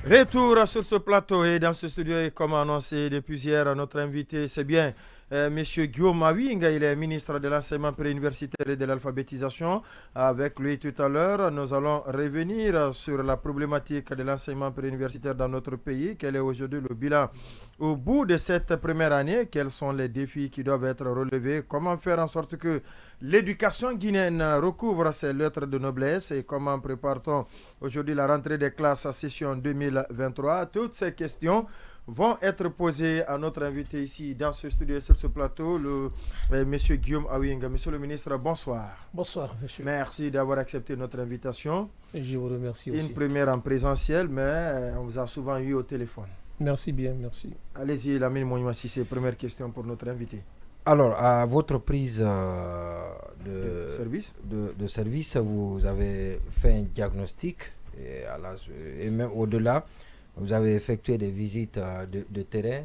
Retour sur ce plateau et dans ce studio, et comme annoncé depuis hier, notre invité, c'est bien Monsieur Guillaume Awinga, il est ministre de l'enseignement préuniversitaire et de l'alphabétisation. Avec lui tout à l'heure, nous allons revenir sur la problématique de l'enseignement préuniversitaire dans notre pays. Quel est aujourd'hui le bilan au bout de cette première année? Quels sont les défis qui doivent être relevés? Comment faire en sorte que l'éducation guinéenne recouvre ses lettres de noblesse? Et comment prépare-t-on aujourd'hui la rentrée des classes à session 2023? Toutes ces questions vont être posées à notre invité ici dans ce studio, sur ce plateau, monsieur Guillaume Awinga. Monsieur le ministre, bonsoir. Bonsoir, monsieur. Merci d'avoir accepté notre invitation. Et je vous remercie aussi. Une première en présentiel, mais on vous a souvent eu au téléphone. Merci bien, merci. Allez-y, Lamine Mounimassi, c'est première question pour notre invité. Alors, à votre prise de service, vous avez fait un diagnostic et même au-delà, vous avez effectué des visites de terrain.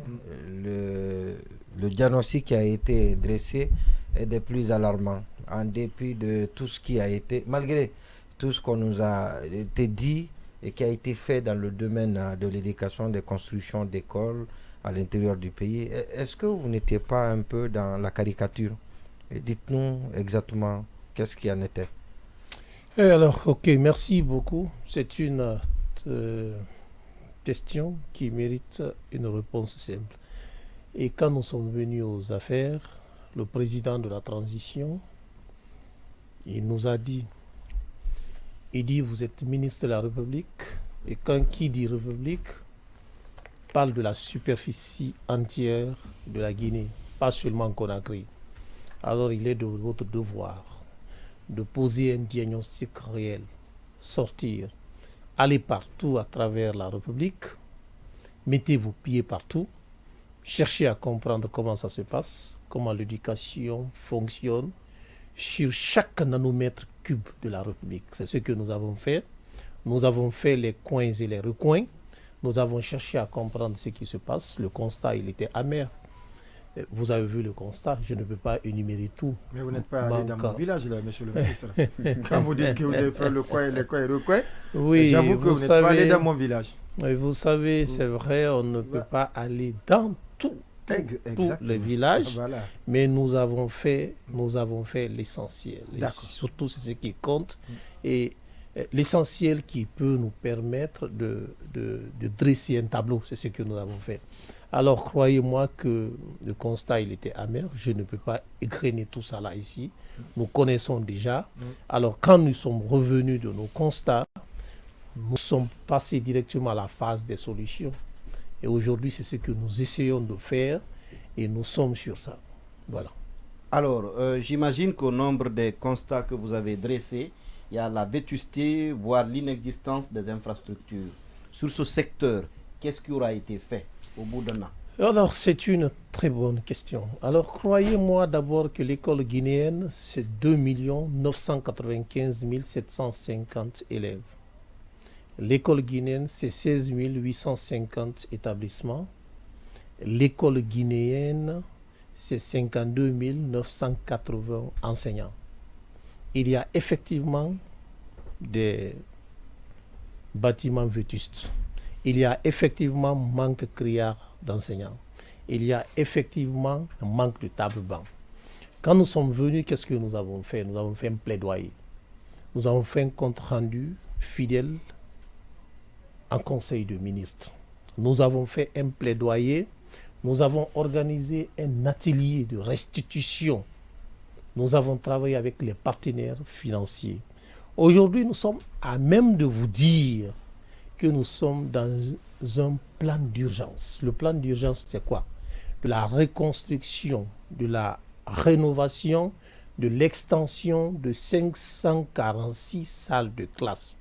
Le diagnostic qui a été dressé est des plus alarmants, en dépit de tout ce qui a été, malgré tout ce qu'on nous a été dit et qui a été fait dans le domaine de l'éducation, des constructions d'écoles à l'intérieur du pays. Est-ce que vous n'étiez pas un peu dans la caricature? Et dites-nous exactement qu'est-ce qui en était. Alors, ok, merci beaucoup. C'est une question qui mérite une réponse simple. Et quand nous sommes venus aux affaires, le président de la transition, il nous a dit, vous êtes ministre de la République, et quand qui dit République, parle de la superficie entière de la Guinée, pas seulement Conakry. Alors il est de votre devoir de poser un diagnostic réel, sortir, aller partout à travers la République, mettez vos pieds partout, cherchez à comprendre comment ça se passe, comment l'éducation fonctionne sur chaque nanomètre cube de la République. C'est ce que nous avons fait. Nous avons fait les coins et les recoins. Nous avons cherché à comprendre ce qui se passe. Le constat, il était amer. Vous avez vu le constat, je ne peux pas énumérer tout. Mais vous n'êtes pas allé dans mon village, là, monsieur le ministre. Quand vous dites que vous avez fait le coin, les coins et le recoin, oui, j'avoue que vous n'êtes pas allé dans mon village. Vous savez, c'est vrai, on ne peut pas aller dans tous les villages, voilà. Mais nous avons fait l'essentiel. Surtout, c'est ce qui compte. Et l'essentiel qui peut nous permettre de dresser un tableau, c'est ce que nous avons fait. Alors, croyez-moi que le constat, il était amer. Je ne peux pas égrener tout ça là, ici. Nous connaissons déjà. Alors, quand nous sommes revenus de nos constats, nous sommes passés directement à la phase des solutions. Et aujourd'hui, c'est ce que nous essayons de faire et nous sommes sur ça. Voilà. Alors, j'imagine qu'au nombre des constats que vous avez dressés, il y a la vétusté, voire l'inexistence des infrastructures. Sur ce secteur, qu'est-ce qui aura été fait au bout d'un an? Alors, c'est une très bonne question. Alors, croyez-moi d'abord que l'école guinéenne, c'est 2 995 750 élèves. L'école guinéenne, c'est 16 850 établissements. L'école guinéenne, c'est 52 980 enseignants. Il y a effectivement des bâtiments vétustes. Il y a effectivement manque criard d'enseignants. Il y a effectivement un manque de table-banc. Quand nous sommes venus, qu'est-ce que nous avons fait? Nous avons fait un plaidoyer. Nous avons fait un compte rendu fidèle en conseil de ministres. Nous avons fait un plaidoyer. Nous avons organisé un atelier de restitution. Nous avons travaillé avec les partenaires financiers. Aujourd'hui, nous sommes à même de vous dire que nous sommes dans un plan d'urgence. Le plan d'urgence, c'est quoi? De la reconstruction, de la rénovation, de l'extension de 546 salles de classe.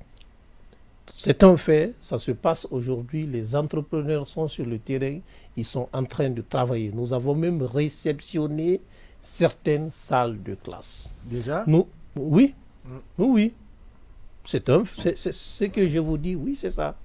C'est un fait, ça se passe aujourd'hui, les entrepreneurs sont sur le terrain, ils sont en train de travailler. Nous avons même réceptionné certaines salles de classe. Déjà? Oui. C'est ce que je vous dis, oui, c'est ça.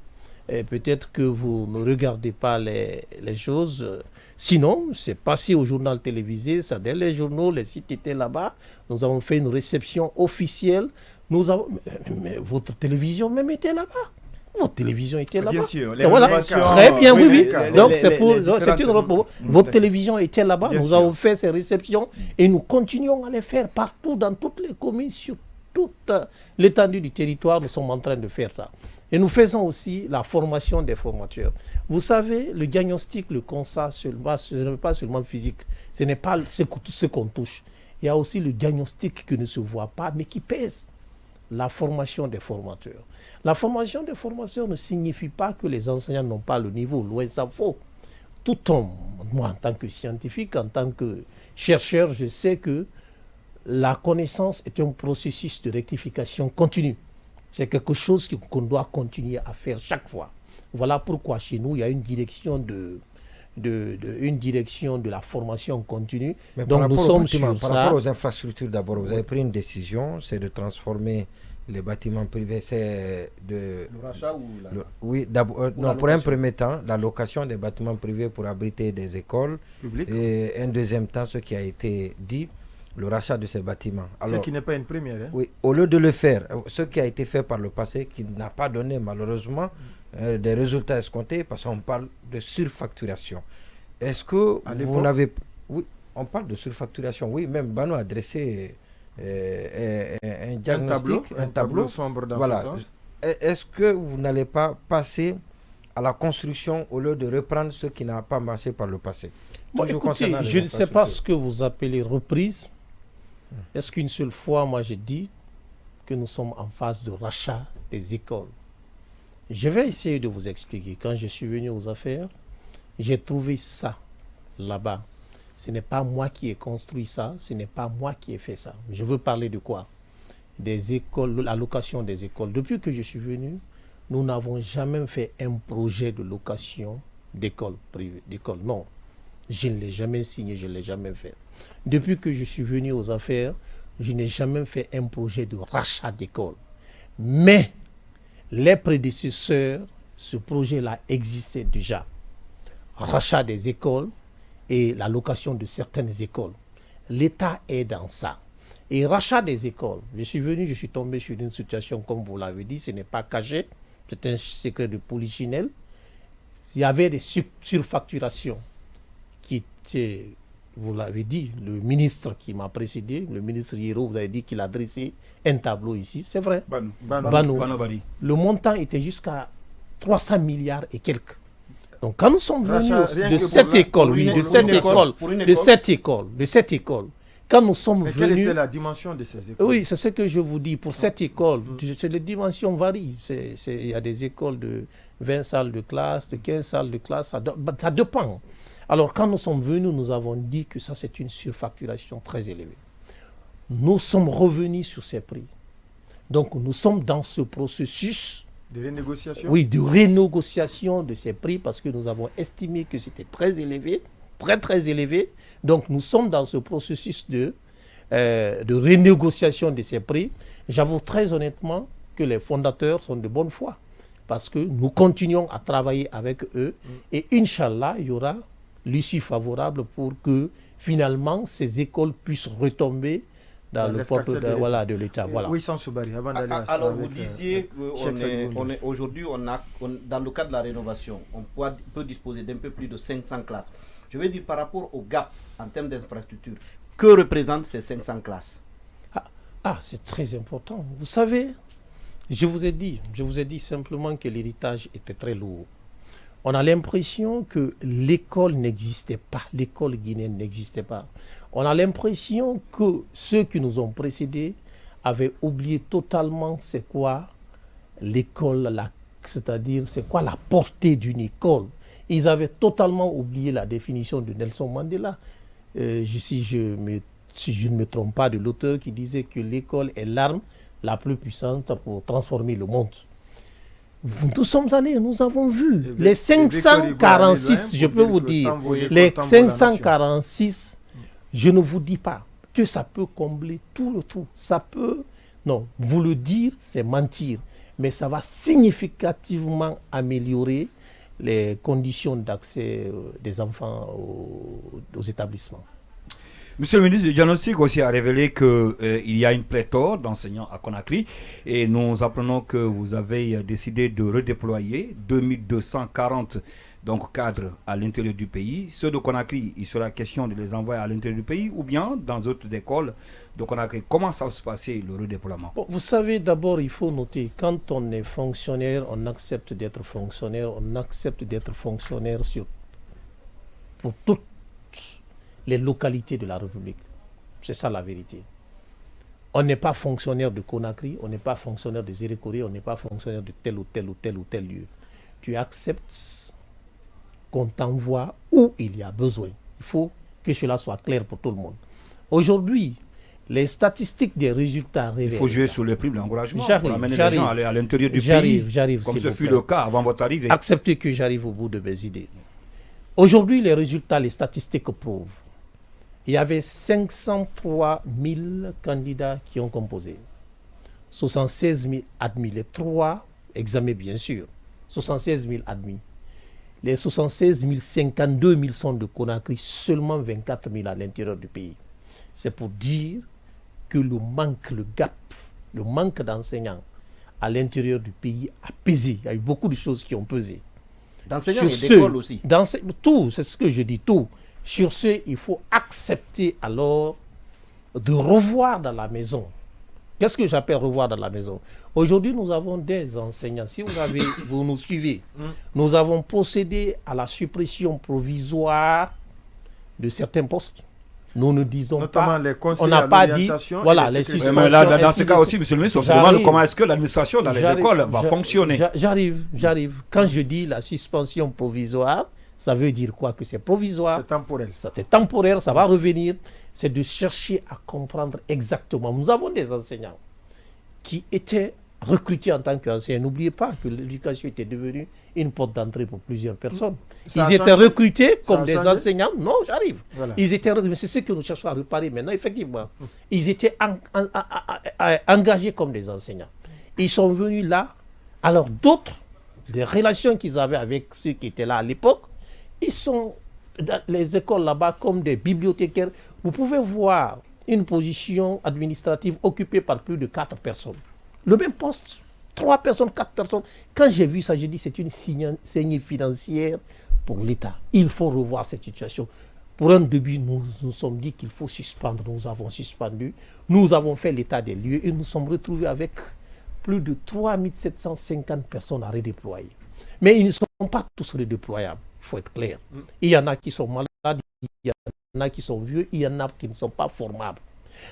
Et peut-être que vous ne regardez pas les choses. Sinon, c'est passé au journal télévisé, ça dans les journaux, les sites étaient là-bas. Nous avons fait une réception officielle. Mais votre télévision même était là-bas. Votre télévision était là-bas. Bien sûr. Voilà. Très bien, oui. Donc, c'est une différentes... Votre télévision était là-bas. Bien nous sûr. avons fait ces réceptions et nous continuons à les faire partout, dans toutes les communes, sur toute l'étendue du territoire. Nous sommes en train de faire ça. Et nous faisons aussi la formation des formateurs. Vous savez, le diagnostic, le constat, ce n'est pas seulement physique. Ce n'est pas ce qu'on touche. Il y a aussi le diagnostic qui ne se voit pas, mais qui pèse. La formation des formateurs. La formation des formateurs ne signifie pas que les enseignants n'ont pas le niveau. Loin s'en faut. Tout homme, moi en tant que scientifique, en tant que chercheur, je sais que la connaissance est un processus de rectification continue. C'est quelque chose qu'on doit continuer à faire chaque fois. Voilà pourquoi chez nous, il y a une direction de la formation continue. Mais donc nous sommes par sur rapport ça. aux infrastructures d'abord, vous avez pris une décision, c'est de transformer les bâtiments privés, c'est de... Le rachat ou la... Oui, d'abord, non, pour un premier temps, la location des bâtiments privés pour abriter des écoles. Public. Et un deuxième temps, ce qui a été dit, le rachat de ces bâtiments. Ce qui n'est pas une première. Hein. Oui, au lieu de le faire, ce qui a été fait par le passé, qui n'a pas donné malheureusement des résultats escomptés, parce qu'on parle de surfacturation. Est-ce que vous n'avez... Oui, on parle de surfacturation. Oui, même Bano a dressé un diagnostic, un tableau sombre dans ce sens. Est-ce que vous n'allez pas passer à la construction au lieu de reprendre ce qui n'a pas marché par le passé? Bon, écoutez, je ne sais pas ce que vous appelez reprise. Est-ce qu'une seule fois, moi, j'ai dit que nous sommes en phase de rachat des écoles? Je vais essayer de vous expliquer. Quand je suis venu aux affaires, j'ai trouvé ça là-bas. Ce n'est pas moi qui ai construit ça, ce n'est pas moi qui ai fait ça. Je veux parler de quoi? Des écoles, la location des écoles. Depuis que je suis venu, nous n'avons jamais fait un projet de location d'école privée. D'école, non. Je ne l'ai jamais signé, je ne l'ai jamais fait. Depuis que je suis venu aux affaires, je n'ai jamais fait un projet de rachat d'école. Mais les prédécesseurs, ce projet-là existait déjà. Rachat des écoles et la location de certaines écoles. L'État est dans ça. Et rachat des écoles, je suis venu, je suis tombé sur une situation, comme vous l'avez dit, ce n'est pas caché, c'est un secret de polichinelle. Il y avait des surfacturations qui étaient, vous l'avez dit, le ministre qui m'a précédé, le ministre Hiro, vous avez dit qu'il a dressé un tableau ici, c'est vrai. Bano. Le montant était jusqu'à 300 milliards et quelques. Donc quand nous sommes venus de cette école, quand nous sommes venus... Quelle était la dimension de ces écoles? Oui, c'est ce que je vous dis. Pour cette école, les dimensions varient. Il y a des écoles de 20 salles de classe, de 15 salles de classe, ça dépend. Alors quand nous sommes venus, nous avons dit que ça c'est une surfacturation très élevée. Nous sommes revenus sur ces prix. Donc nous sommes dans ce processus de renégociation. Oui, de renégociation de ces prix parce que nous avons estimé que c'était très élevé, très élevé. Donc nous sommes dans ce processus de renégociation de ces prix. J'avoue très honnêtement que les fondateurs sont de bonne foi parce que nous continuons à travailler avec eux et Inch'Allah, il y aura l'issue favorable pour que finalement ces écoles puissent retomber dans le porte de l'État. Voilà. Oui, sans Soubari, avant d'aller à ça. Alors, vous disiez qu'aujourd'hui, dans le cadre de la rénovation, on peut disposer d'un peu plus de 500 classes. Je veux dire, par rapport au gap en termes d'infrastructure, que représentent ces 500 classes? C'est très important. Vous savez, je vous ai dit simplement que l'héritage était très lourd. On a l'impression que l'école n'existait pas, l'école guinéenne n'existait pas. On a l'impression que ceux qui nous ont précédés avaient oublié totalement c'est quoi l'école, c'est-à-dire c'est quoi la portée d'une école. Ils avaient totalement oublié la définition de Nelson Mandela. Si je ne me trompe pas de l'auteur qui disait que l'école est l'arme la plus puissante pour transformer le monde. Nous sommes allés, nous avons vu les 546, je peux vous dire, les 546, je ne vous dis pas que ça peut combler tout le trou. Ça peut, non, vous le dire, c'est mentir, mais ça va significativement améliorer les conditions d'accès des enfants aux établissements. Monsieur le ministre, le diagnostic aussi a révélé qu'il y a une pléthore d'enseignants à Conakry et nous apprenons que vous avez décidé de redéployer 2240 donc, cadres à l'intérieur du pays. Ceux de Conakry, il sera question de les envoyer à l'intérieur du pays ou bien dans d'autres écoles de Conakry. Comment ça va se passer le redéploiement? Bon, vous savez, d'abord, il faut noter, quand on est fonctionnaire, on accepte d'être fonctionnaire, pour toutes les localités de la République. C'est ça la vérité. On n'est pas fonctionnaire de Conakry, on n'est pas fonctionnaire de Zérékoré, on n'est pas fonctionnaire de tel ou tel lieu. Tu acceptes qu'on t'envoie où il y a besoin. Il faut que cela soit clair pour tout le monde. Aujourd'hui, les statistiques des résultats révèlent... Il faut jouer sur les primes d'encouragement pour amener les gens à l'intérieur du pays, comme ce fut le cas avant votre arrivée. Acceptez que j'arrive au bout de mes idées. Aujourd'hui, les résultats, les statistiques prouvent. Il y avait 503 000 candidats qui ont composé. 76 000 admis. Les 3 examens, bien sûr. 76 000 admis. Les 76 000, 52 000 sont de Conakry, seulement 24 000 à l'intérieur du pays. C'est pour dire que le manque d'enseignants à l'intérieur du pays a pesé. Il y a eu beaucoup de choses qui ont pesé. D'enseignants et d'écoles aussi. Tout, c'est ce que je dis, tout. Sur ce, il faut accepter alors de revoir dans la maison. Qu'est-ce que j'appelle revoir dans la maison? Aujourd'hui, nous avons des enseignants. Si vous nous suivez, nous avons procédé à la suppression provisoire de certains postes. Nous ne disons notamment pas, les conseils on n'a pas dit, voilà, les suspensions. Mais là, dans ce cas aussi, monsieur le ministre, on se demande comment est-ce que l'administration dans les écoles va fonctionner. J'arrive. Quand je dis la suspension provisoire, ça veut dire quoi? Que c'est provisoire. C'est temporaire. C'est temporaire, ça va revenir. C'est de chercher à comprendre exactement. Nous avons des enseignants qui étaient recrutés en tant qu'enseignants. N'oubliez pas que l'éducation était devenue une porte d'entrée pour plusieurs personnes. Ils étaient recrutés comme des enseignants. Non, j'arrive. Voilà. Ils étaient, mais c'est ce que nous cherchons à réparer maintenant, effectivement. Ils étaient engagés comme des enseignants. Ils sont venus là. Alors d'autres, les relations qu'ils avaient avec ceux qui étaient là à l'époque, ils sont dans les écoles là-bas comme des bibliothécaires. Vous pouvez voir une position administrative occupée par plus de 4 personnes. Le même poste, 3 personnes, 4 personnes. Quand j'ai vu ça, j'ai dit c'est une saignée financière pour l'État. Il faut revoir cette situation. Pour un début, nous nous sommes dit qu'il faut suspendre. Nous avons suspendu. Nous avons fait l'état des lieux et nous sommes retrouvés avec plus de 3 750 personnes à redéployer. Mais ils ne sont pas tous redéployables. Il faut être clair. Il y en a qui sont malades, il y en a qui sont vieux, il y en a qui ne sont pas formables.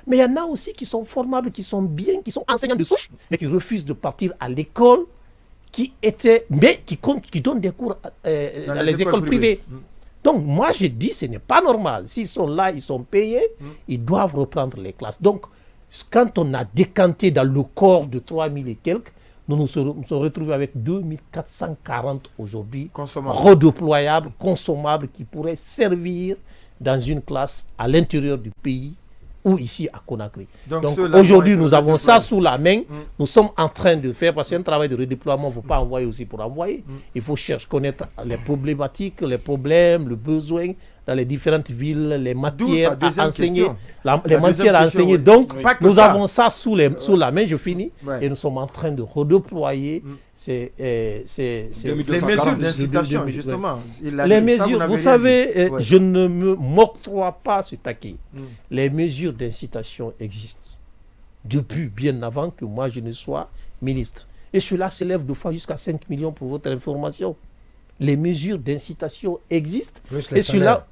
Mais il y en a aussi qui sont formables, qui sont bien, qui sont enseignants de souche, mais qui refusent de partir à l'école, qui donnent des cours dans les écoles privées. Donc moi je dis ce n'est pas normal. S'ils sont là, ils sont payés, ils doivent reprendre les classes. Donc quand on a décanté dans le corps de 3000 et quelques, nous nous sommes retrouvés avec 2440 aujourd'hui, redéployables, consommables, qui pourraient servir dans une classe à l'intérieur du pays ou ici à Conakry. Donc aujourd'hui, nous avons ça sous la main. Nous sommes en train de faire, parce qu'un travail de redéploiement, il ne faut pas envoyer aussi pour envoyer. Il faut connaître les problématiques, les problèmes, le besoin dans les différentes villes, les matières à enseigner. Les matières à enseigner. Donc, nous avons ça sous la main, je finis. Et nous sommes en train de redéployer les mesures d'incitation, justement. Les mesures, vous savez, je ne m'octroie pas ce taquet. Les mesures d'incitation existent depuis bien avant que moi je ne sois ministre. Et cela s'élève de fois jusqu'à 5 millions pour votre information. Les mesures d'incitation existent. Et cela,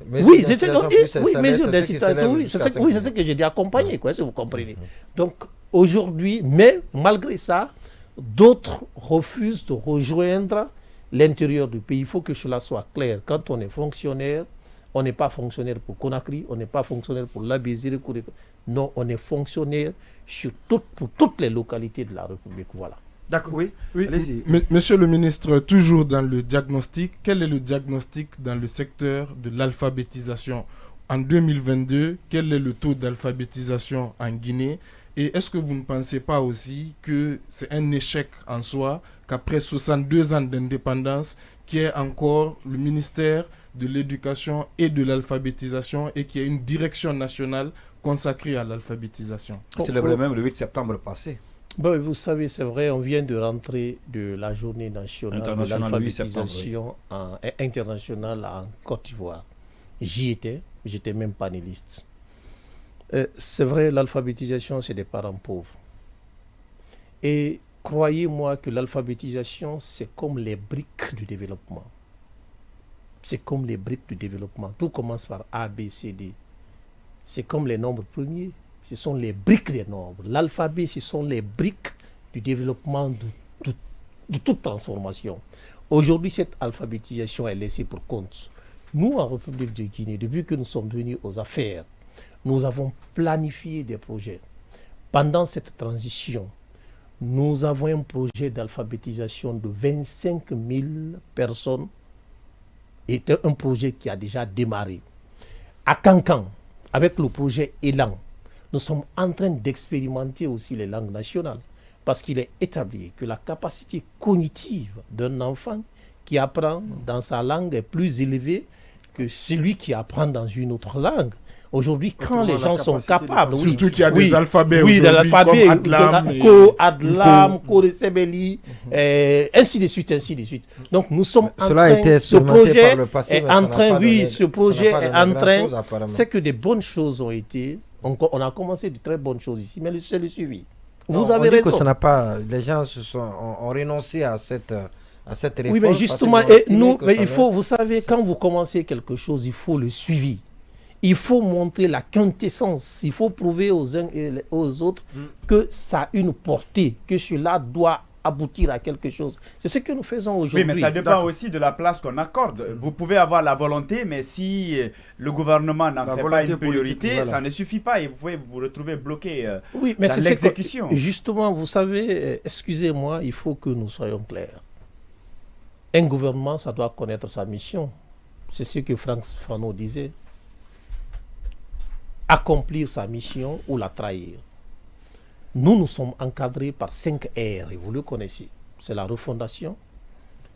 mesures d'incitation, c'est ce que j'ai dit, accompagner, si vous comprenez. Donc aujourd'hui, mais malgré ça, d'autres refusent de rejoindre l'intérieur du pays. Il faut que cela soit clair. Quand on est fonctionnaire, on n'est pas fonctionnaire pour Conakry, on n'est pas fonctionnaire pour l'Abéziré. Non, on est fonctionnaire pour toutes les localités de la République. Voilà. D'accord, oui. Allez-y. Monsieur le ministre, toujours dans le diagnostic, quel est le diagnostic dans le secteur de l'alphabétisation en 2022? Quel est le taux d'alphabétisation en Guinée? Et est-ce que vous ne pensez pas aussi que c'est un échec en soi qu'après 62 ans d'indépendance, qu'il y ait encore le ministère de l'éducation et de l'alphabétisation et qu'il y ait une direction nationale consacrée à l'alphabétisation. C'est le même le 8 septembre passé. Bon, vous savez, c'est vrai, on vient de rentrer de la journée nationale de l'alphabétisation internationale en Côte d'Ivoire. J'étais même panéliste. C'est vrai, l'alphabétisation, c'est des parents pauvres. Et croyez-moi que l'alphabétisation, c'est comme les briques du développement. C'est comme les briques du développement. Tout commence par A, B, C, D. C'est comme les nombres premiers. Ce sont les briques des nombres. L'alphabet, ce sont les briques du développement de toute transformation. Aujourd'hui, cette alphabétisation est laissée pour compte. Nous, en République de Guinée, depuis que nous sommes venus aux affaires, nous avons planifié des projets. Pendant cette transition, nous avons un projet d'alphabétisation de 25 000 personnes. C'est un projet qui a déjà démarré. À Cancan, avec le projet Élan, nous sommes en train d'expérimenter aussi les langues nationales parce qu'il est établi que la capacité cognitive d'un enfant qui apprend dans sa langue est plus élevée que celui qui apprend dans une autre langue. Aujourd'hui, quand les gens sont capables... Surtout qu'il y a des alphabets aujourd'hui, l'alphabet comme Adlam, Adlam, Koresebeli, ainsi de suite, ainsi de suite. Donc nous sommes en train... Ce projet est en train... Oui, ce projet est en train... C'est que des bonnes choses ont été... On a commencé de très bonnes choses ici, mais c'est le suivi. Vous avez raison. Que ça n'a pas... Les gens ont renoncé à cette réforme. Oui, mais justement, vous savez, quand vous commencez quelque chose, il faut le suivi. Il faut montrer la quintessence. Il faut prouver aux uns et aux autres que ça a une portée, que cela doit aboutir à quelque chose. C'est ce que nous faisons aujourd'hui. Oui, mais ça dépend aussi de la place qu'on accorde. Vous pouvez avoir la volonté, mais si le gouvernement n'en fait pas une priorité, voilà, ça ne suffit pas et vous pouvez vous retrouver bloqué dans l'exécution. Justement, vous savez, excusez-moi, il faut que nous soyons clairs. Un gouvernement, ça doit connaître sa mission. C'est ce que Franck Fanon disait. Accomplir sa mission ou la trahir. Nous sommes encadrés par 5 R, et vous le connaissez. C'est la refondation,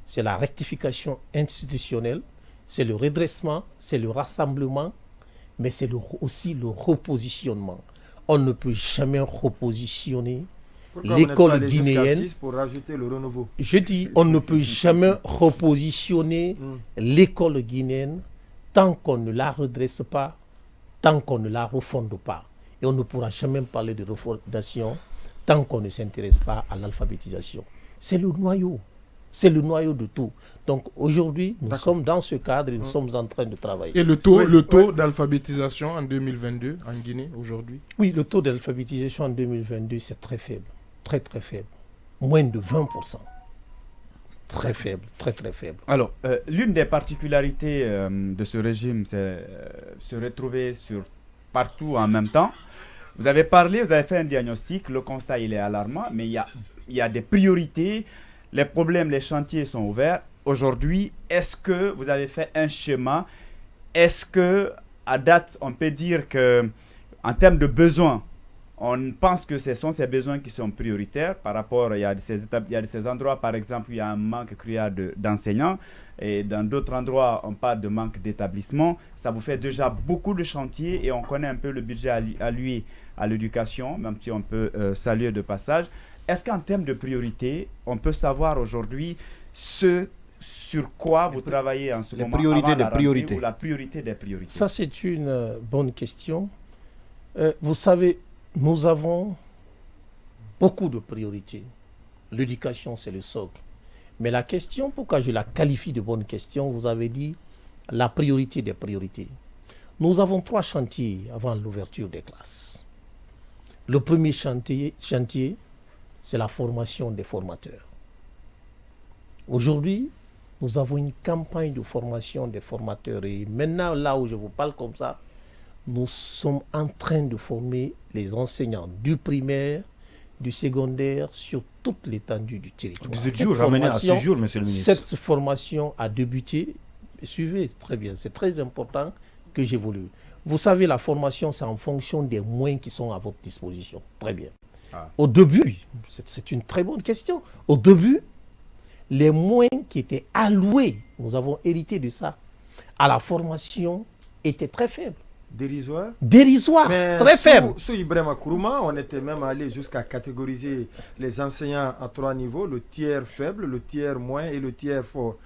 c'est la rectification institutionnelle, c'est le redressement, c'est le rassemblement, mais c'est aussi le repositionnement. On ne peut jamais repositionner l'école guinéenne. Pour rajouter le renouveau. Je dis, on ne peut jamais repositionner l'école guinéenne tant qu'on ne la redresse pas, tant qu'on ne la refonde pas. Et on ne pourra jamais parler de refondation tant qu'on ne s'intéresse pas à l'alphabétisation. C'est le noyau. C'est le noyau de tout. Donc aujourd'hui, nous sommes dans ce cadre et nous sommes en train de travailler. Et le taux d'alphabétisation en 2022 en Guinée aujourd'hui? Oui, le taux d'alphabétisation en 2022, c'est très faible. Très très faible. Moins de 20%. Très faible, très très faible. Alors, l'une des particularités de ce régime, c'est se retrouver partout en même temps. Vous avez fait un diagnostic, le constat il est alarmant, mais il y a des priorités, les problèmes, les chantiers sont ouverts. Aujourd'hui, est-ce que vous avez fait un schéma? Est-ce que à date, on peut dire que en termes de besoins, on pense que ce sont ces besoins qui sont prioritaires par rapport, il y a ces endroits, par exemple, où il y a un manque cruel d'enseignants, et dans d'autres endroits, on parle de manque d'établissements. Ça vous fait déjà beaucoup de chantiers et on connaît un peu le budget alloué à l'éducation, même si on peut saluer de passage. Est-ce qu'en termes de priorité, on peut savoir aujourd'hui ce sur quoi vous travaillez en ce moment? Ou la priorité des priorités. Ça, c'est une bonne question. Vous savez, nous avons beaucoup de priorités. L'éducation, c'est le socle. Mais la question, pourquoi je la qualifie de bonne question, vous avez dit la priorité des priorités. Nous avons 3 chantiers avant l'ouverture des classes. Le premier chantier, c'est la formation des formateurs. Aujourd'hui, nous avons une campagne de formation des formateurs. Et maintenant, là où je vous parle comme ça, nous sommes en train de former les enseignants du primaire, du secondaire, sur toute l'étendue du territoire. 18 jours, ramené à 6 jours, monsieur le ministre. Cette formation a débuté. Suivez, très bien, c'est très important que j'évolue. Vous savez, la formation, c'est en fonction des moyens qui sont à votre disposition. Très bien. Au début, c'est une très bonne question. Au début, les moyens qui étaient alloués, nous avons hérité de ça, à la formation était très faible. Dérisoire. Dérisoire, Mais très faible. Sous Ibrahima Kourouma, on était même allé jusqu'à catégoriser les enseignants à 3 niveaux, le tiers faible, le tiers moyen et le tiers fort.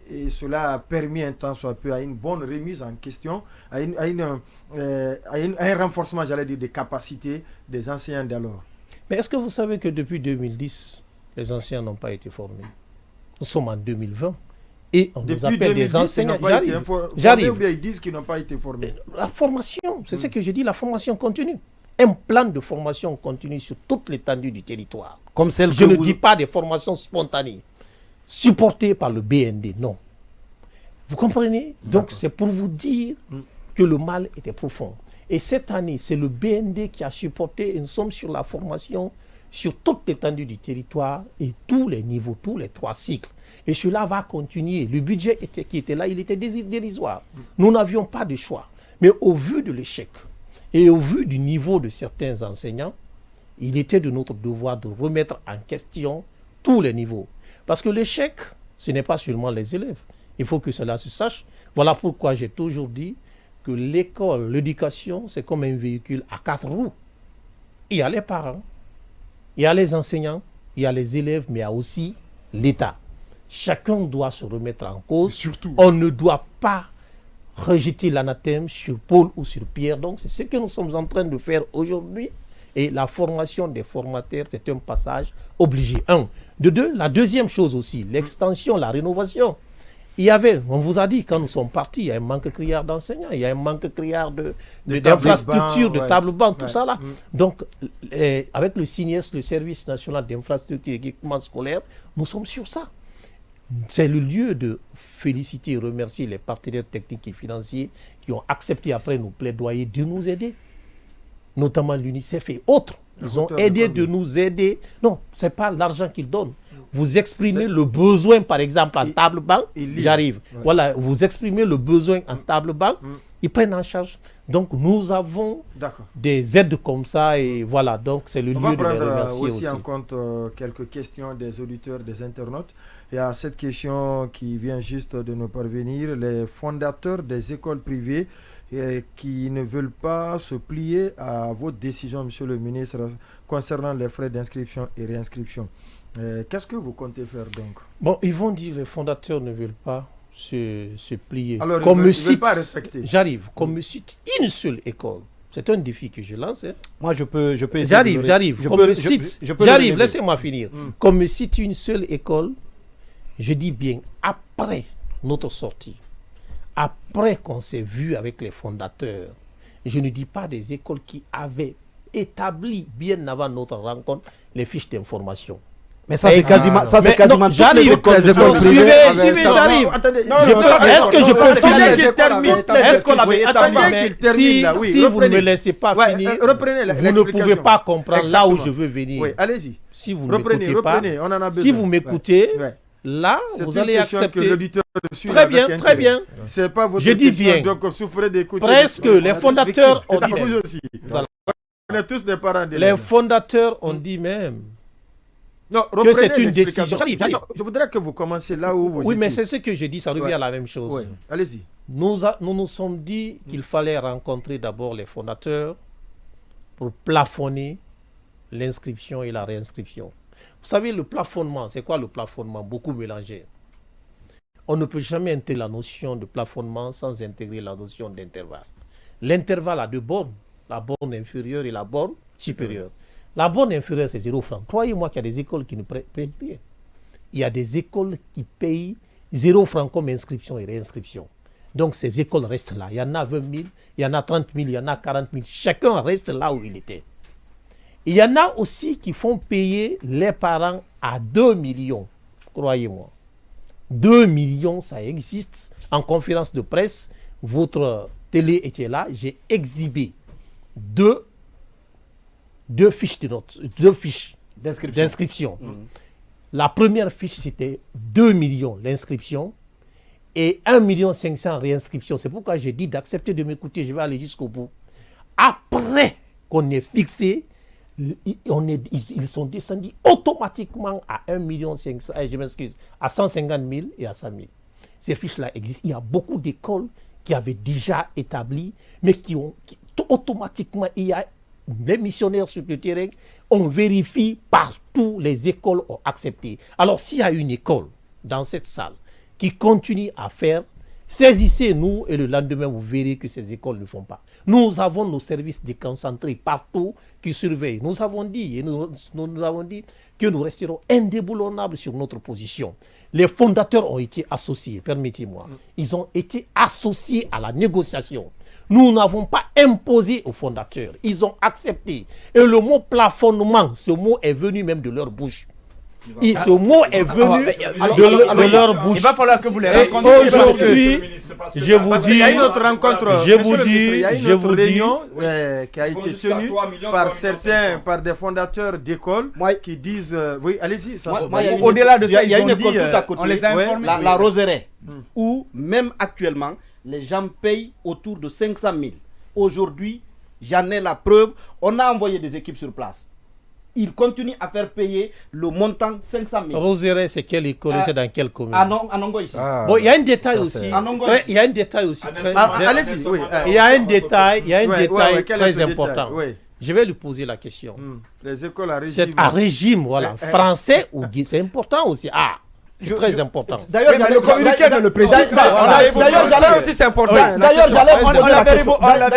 Et cela a permis un temps soit peu à une bonne remise en question, à un renforcement, j'allais dire, des capacités des enseignants d'alors. Mais est-ce que vous savez que depuis 2010, les enseignants n'ont pas été formés? Nous sommes en 2020. Et on nous appelle des enseignants. J'arrive. Ou bien ils disent qu'ils n'ont pas été formés. La formation, c'est ce que je dis, la formation continue. Un plan de formation continue sur toute l'étendue du territoire. Comme celle je ne dis pas des formations spontanées, supportées par le BND, non. Vous comprenez? Donc c'est pour vous dire que le mal était profond. Et cette année, c'est le BND qui a supporté une somme sur la formation sur toute l'étendue du territoire et tous les niveaux, tous les 3 cycles. Et cela va continuer. Le budget qui était là, il était dérisoire. Nous n'avions pas de choix. Mais au vu de l'échec et au vu du niveau de certains enseignants, il était de notre devoir de remettre en question tous les niveaux. Parce que l'échec, ce n'est pas seulement les élèves. Il faut que cela se sache. Voilà pourquoi j'ai toujours dit que l'école, l'éducation, c'est comme un véhicule à 4 roues. Il y a les parents, il y a les enseignants, il y a les élèves, mais il y a aussi l'État. Chacun doit se remettre en cause. Surtout. On ne doit pas rejeter l'anathème sur Paul ou sur Pierre. Donc, c'est ce que nous sommes en train de faire aujourd'hui. Et la formation des formateurs, c'est un passage obligé. De deux, la deuxième chose aussi, l'extension, la rénovation. Il y avait, on vous a dit, quand nous sommes partis, il y a un manque criard d'enseignants, il y a un manque criard d'infrastructures, de tables-bancs, tout ça là. Donc, avec le SINES, le Service national d'infrastructure et équipement scolaire, nous sommes sur ça. C'est le lieu de féliciter et remercier les partenaires techniques et financiers qui ont accepté après nos plaidoyers de nous aider, notamment l'UNICEF et autres. Ils ont aidé de nous aider. Non, ce n'est pas l'argent qu'ils donnent. Vous exprimez le besoin, par exemple, en table-banc, j'arrive. Ouais. Voilà, vous exprimez le besoin en table-banc, ils prennent en charge. Donc, nous avons des aides comme ça et voilà, donc c'est le lieu de les remercier aussi. En compte quelques questions des auditeurs, des internautes. Il y a cette question qui vient juste de nous parvenir. Les fondateurs des écoles privées qui ne veulent pas se plier à vos décisions, monsieur le ministre, concernant les frais d'inscription et réinscription. Qu'est-ce que vous comptez faire donc? Bon, ils vont dire que les fondateurs ne veulent pas se plier. Alors, ils ne veulent pas respecter. J'arrive, qu'on me cite une seule école. C'est un défi que je lance. Hein. Moi, je peux J'arrive. J'arrive, laissez-moi finir. Qu'on me cite une seule école, je dis bien après notre sortie, après qu'on s'est vu avec les fondateurs, je ne dis pas des écoles qui avaient établi bien avant notre rencontre les fiches d'information. Mais ça, c'est quasiment, j'arrive. Suivez, j'arrive. Est-ce que je peux finir? Est-ce qu'on avait établi? Si vous ne me laissez pas finir, vous ne pouvez pas comprendre là où je veux venir. Oui, allez-y. Si vous ne m'écoutez pas, si vous m'écoutez, là, vous allez accepter. Très bien, très bien. C'est pas votre je dis bien. Donc, souffrez d'écouter. Presque les fondateurs ont dit même. Aussi. Voilà. On est tous des parents d'élèves. Les fondateurs ont dit même. Non, que c'est une décision. Je voudrais que vous commenciez là où vous étiez. Oui, mais c'est ce que je dis, ça revient à la même chose. Oui. Allez-y. Nous nous sommes dit qu'il fallait rencontrer d'abord les fondateurs pour plafonner l'inscription et la réinscription. Vous savez, le plafonnement, c'est quoi le plafonnement? Beaucoup mélangé. On ne peut jamais intégrer la notion de plafonnement sans intégrer la notion d'intervalle. L'intervalle a deux bornes, la borne inférieure et la borne supérieure. La borne inférieure, c'est 0 francs. Croyez-moi qu'il y a des écoles qui ne payent rien. Il y a des écoles qui payent 0 francs comme inscription et réinscription. Donc ces écoles restent là. Il y en a 20 000, il y en a 30 000, il y en a 40 000. Chacun reste là où il était. Il y en a aussi qui font payer les parents à 2 millions. Croyez-moi. 2 millions, ça existe. En conférence de presse, votre télé était là. J'ai exhibé deux fiches de notes, 2 fiches d'inscription. La première fiche, c'était 2 millions l'inscription et 1 500 000 réinscription. C'est pourquoi j'ai dit d'accepter de m'écouter. Je vais aller jusqu'au bout. Après qu'on ait fixé, ils sont descendus automatiquement à 1 500 000, je m'excuse, à 150 000 et à 100 000. ces fiches-là existent. Il y a beaucoup d'écoles qui avaient déjà établi, mais automatiquement, il y a les missionnaires sur le terrain, on vérifie partout, les écoles ont accepté. Alors, s'il y a une école dans cette salle qui continue à faire, saisissez-nous et le lendemain, vous verrez que ces écoles ne font pas. Nous avons nos services déconcentrés partout qui surveillent. Nous avons dit que nous resterons indéboulonnables sur notre position. Les fondateurs ont été associés, permettez-moi. Ils ont été associés à la négociation. Nous n'avons pas imposé aux fondateurs. Ils ont accepté. Et le mot plafonnement, ce mot est venu même de leur bouche. Et ce mot est venu de leur bouche. Il va falloir que vous les rencontriez. Aujourd'hui, je vous dis, il y a une autre rencontre. je vous dis, il y a une autre réunion qui a été tenue par certains, par des fondateurs d'écoles qui disent, oui, allez-y. Au-delà de ça, il y a une école dit, tout à côté, on les a informés. la Roseraie, où même actuellement, les gens payent autour de 500 000. Aujourd'hui, j'en ai la preuve, on a envoyé des équipes sur place. Ils continuent à faire payer le montant 500 000. Roseraie, c'est quelle école, c'est dans quelle commune? À Nongo ici. Bon, il y a un détail aussi. Il y a un détail aussi. Allez-y, oui. Il y a un détail, très important. Oui. Je vais lui poser la question. Les écoles à régime. C'est à régime, voilà. Français ou guide, c'est important aussi. C'est très important. D'ailleurs, le communiqué de le président. D'ailleurs, aussi c'est important. D'ailleurs, j'allais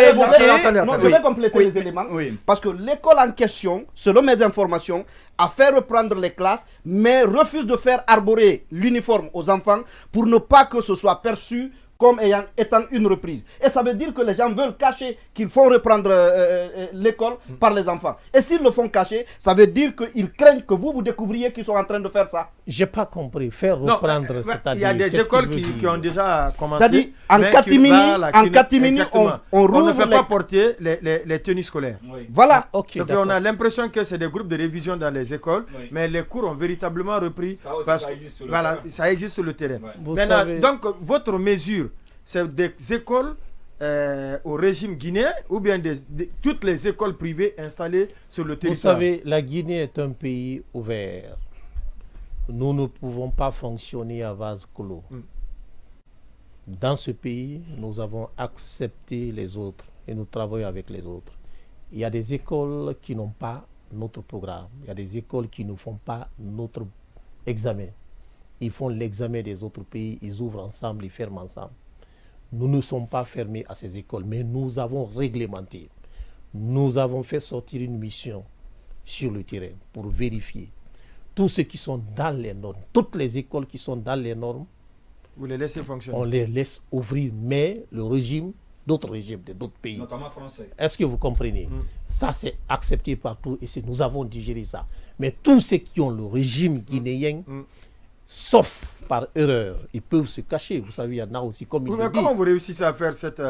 évoquer. Non, je vais compléter les éléments. Parce que l'école en question, selon mes informations, a fait reprendre les classes, mais refuse de faire arborer l'uniforme aux enfants pour ne pas que ce soit perçu comme étant une reprise. Et ça veut dire que les gens veulent cacher qu'ils font reprendre l'école par les enfants. Et s'ils le font cacher, ça veut dire qu'ils craignent que vous découvriez qu'ils sont en train de faire ça. J'ai pas compris. Faire reprendre, c'est-à-dire... Il y a des écoles qui ont déjà commencé. C'est-à-dire, en catimini, on rouvre ne fait pas porter les tenues scolaires. Voilà. On a l'impression que c'est des groupes de révision dans les écoles, mais les cours ont véritablement repris. Ça existe sur le terrain. Maintenant, donc, votre mesure, c'est des écoles au régime guinéen ou bien toutes les écoles privées installées sur le territoire? Vous savez, la Guinée est un pays ouvert. Nous ne pouvons pas fonctionner à vase clos. Dans ce pays, nous avons accepté les autres et nous travaillons avec les autres. Il y a des écoles qui n'ont pas notre programme. Il y a des écoles qui ne font pas notre examen. Ils font l'examen des autres pays, ils ouvrent ensemble, ils ferment ensemble. Nous ne sommes pas fermés à ces écoles, mais nous avons réglementé. Nous avons fait sortir une mission sur le terrain pour vérifier tous ceux qui sont dans les normes. Toutes les écoles qui sont dans les normes, vous les laissez fonctionner. On les laisse ouvrir, mais le régime, d'autres régimes, d'autres pays. Notamment français. Est-ce que vous comprenez? Ça, c'est accepté partout et nous avons digéré ça. Mais tous ceux qui ont le régime guinéen, sauf par erreur, ils peuvent se cacher. Vous savez, il y en a aussi comme il mais dit. comment vous réussissez à faire cette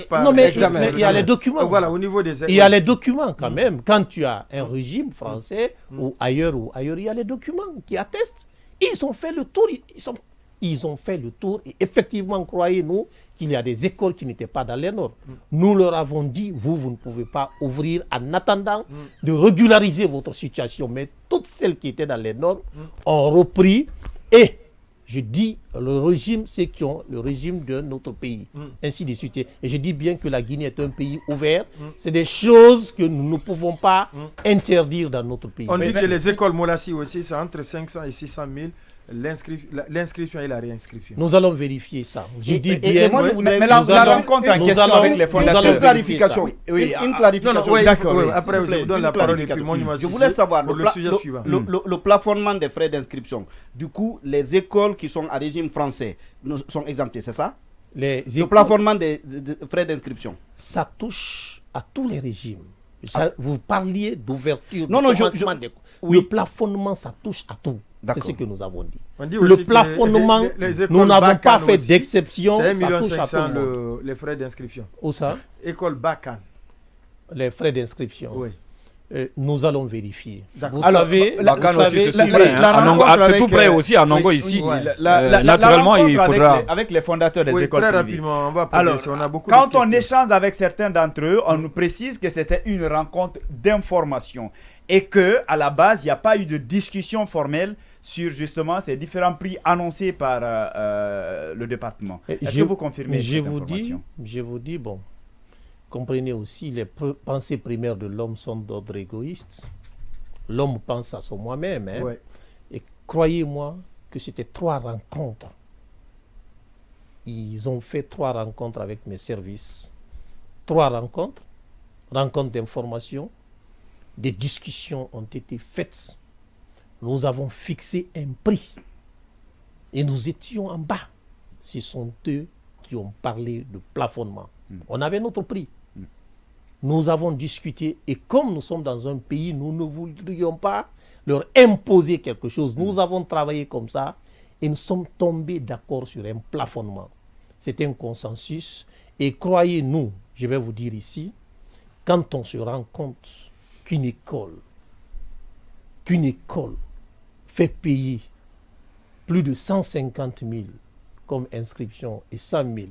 part? Non, mais il y a les documents. Voilà, au niveau des écoles. Il y a les documents quand même. Quand tu as un régime français ou ailleurs, il y a les documents qui attestent. Ils ont fait le tour. Ils ont fait le tour. Et effectivement, croyez-nous qu'il y a des écoles qui n'étaient pas dans les normes. Nous leur avons dit, vous ne pouvez pas ouvrir en attendant de régulariser votre situation. Mais toutes celles qui étaient dans les normes ont repris. Et je dis le régime, ceux qui ont le régime de notre pays, ainsi de suite. Et je dis bien que la Guinée est un pays ouvert. C'est des choses que nous ne pouvons pas interdire dans notre pays. On dit que les écoles Molassi aussi, c'est entre 500 et 600 000. L'inscription et la réinscription. Nous allons vérifier ça. Je dis bien. Mais la rencontre en question avec les fondateurs. Une clarification. Une clarification. D'accord. Après, je vous donne la parole et puis je voulais savoir le sujet suivant. Le plafonnement des frais d'inscription. Du coup, les écoles qui sont à régime français sont exemptées, c'est ça? Le plafonnement des frais d'inscription. Ça touche à tous les régimes. Vous parliez d'ouverture. Non, le plafonnement, ça touche à tout. C'est ce que nous avons dit. Le plafonnement, nous n'avons pas fait d'exception. C'est 1,5 million les frais d'inscription. Où ça? École Bakan. Les frais d'inscription. Oui. Nous allons vérifier. Vous savez, c'est tout près aussi à Nongo ici. Naturellement, il faudra... Avec les fondateurs des écoles très privées. rapidement, on va on a beaucoup quand on échange avec certains d'entre eux, on nous précise que c'était une rencontre d'information et que à la base, il n'y a pas eu de discussion formelle sur justement ces différents prix annoncés par le département. Est-ce que vous confirmez cette information? Je vous dis, bon, comprenez aussi, les pensées primaires de l'homme sont d'ordre égoïste. L'homme pense à son moi-même. Hein. Ouais. Et croyez-moi que c'était 3 rencontres. Ils ont fait 3 rencontres avec mes services. 3 rencontres d'information. Des discussions ont été faites. Nous avons fixé un prix. Et nous étions en bas. Ce sont eux qui ont parlé de plafonnement. On avait notre prix. Nous avons discuté et comme nous sommes dans un pays, nous ne voudrions pas leur imposer quelque chose. Nous avons travaillé comme ça et nous sommes tombés d'accord sur un plafonnement. C'est un consensus et croyez-nous, je vais vous dire ici, quand on se rend compte qu'une école fait payer plus de 150 000 comme inscription et 100 000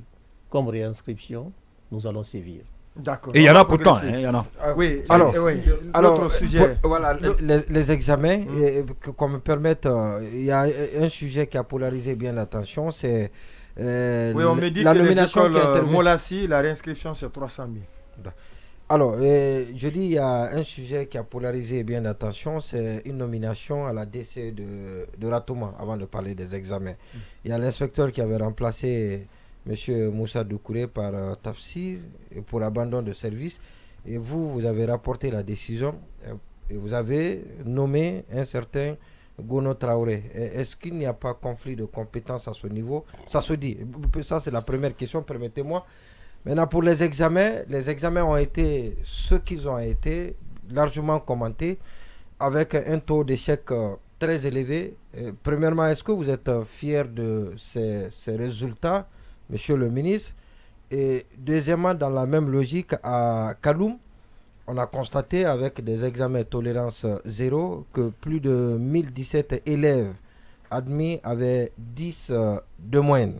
comme réinscription, nous allons sévir. D'accord. Et il y en a pourtant, il y en a. Oui, Alors, l'autre sujet. Voilà, les examens, qu'on me permette, il y a un sujet qui a polarisé bien l'attention, c'est Oui, on me dit la que les nomination qui écoles intervient. Molassi, la réinscription c'est 300 000. Alors, je dis, il y a un sujet qui a polarisé bien l'attention, c'est une nomination à la DC de Ratouma, avant de parler des examens. Il y a l'inspecteur qui avait remplacé M. Moussa Doukouré par Tafsir pour abandon de service. Et vous avez rapporté la décision et vous avez nommé un certain Gono Traoré. Est-ce qu'il n'y a pas conflit de compétences à ce niveau? Ça se dit. Ça, c'est la première question, permettez-moi. Maintenant, pour les examens ont été ce qu'ils ont été, largement commentés, avec un taux d'échec très élevé. Premièrement, est-ce que vous êtes fier de ces résultats, Monsieur le ministre? Et deuxièmement, dans la même logique, à Kaloum, on a constaté avec des examens tolérance 0 que plus de 1017 élèves admis avaient 10 de moyenne.